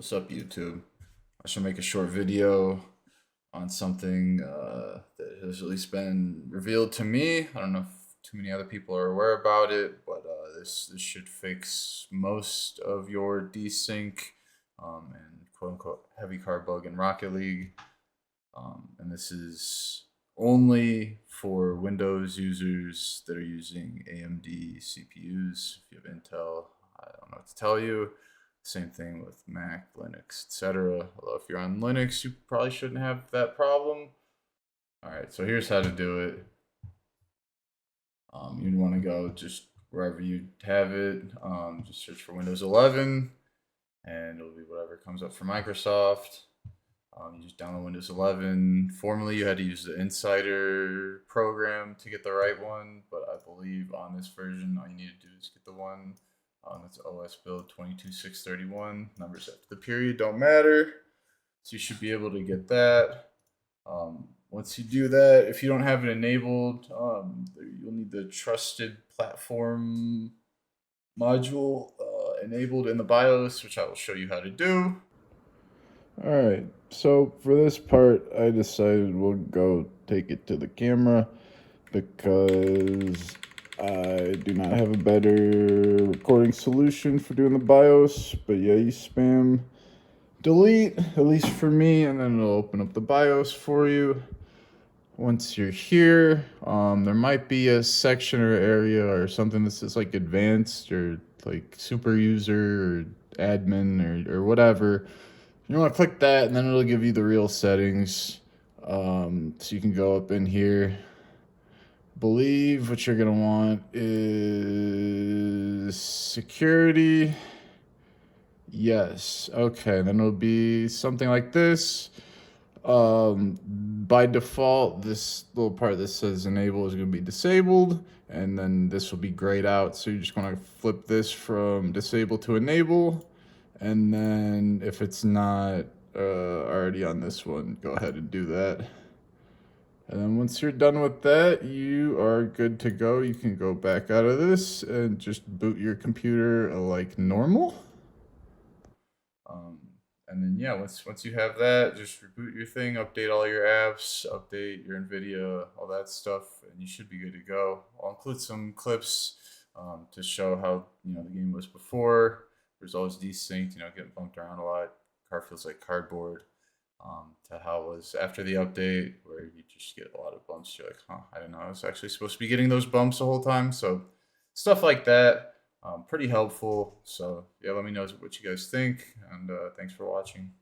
What's up, YouTube? I should make a short video on something that has at least been revealed to me. I don't know if too many other people are aware about it, but this should fix most of your desync and quote unquote heavy card bug in Rocket League. And this is only for Windows users that are using AMD CPUs. If you have Intel, I don't know what to tell you. Same thing with Mac, Linux, etc. Although if you're on Linux, you probably shouldn't have that problem. All right, so here's how to do it. You'd want to go just wherever you have it. Just search for Windows 11, and it'll be whatever comes up for Microsoft. You just download Windows 11. Formerly, you had to use the Insider program to get the right one, but I believe on this version, all you need to do is get the one that's OS build 22631. Numbers after the period don't matter, so you should be able to get that. Once you do that, if you don't have it enabled, you'll need the trusted platform module enabled in the BIOS, which I will show you how to do. Alright, so for this part, I decided we'll go take it to the camera because I do not have a better recording solution for doing the BIOS, but yeah, you spam delete, at least for me, and then it'll open up the BIOS for you. Once you're here, there might be a section or area or something that says like advanced or like super user or admin or whatever. You want to click that, and then it'll give you the real settings. So you can go up in here. Believe what you're going to want is security. Yes. Okay. Then it'll be something like this. By default, this little part that says enable is going to be disabled, and then this will be grayed out. So you're just going to flip this from disable to enable. And then if it's not already on this one, go ahead and do that. And then once you're done with that, you are good to go. You can go back out of this and just boot your computer like normal. And then yeah, once you have that, just reboot your thing, update all your apps, update your NVIDIA, all that stuff, and you should be good to go. I'll include some clips to show how the game was before. There's always desynced, getting bumped around a lot. Car feels like cardboard. To how it was after the update, where you just get a lot of bumps. You're like, huh, I didn't know I was actually supposed to be getting those bumps the whole time. So stuff like that. Pretty helpful. So yeah, let me know what you guys think, and thanks for watching.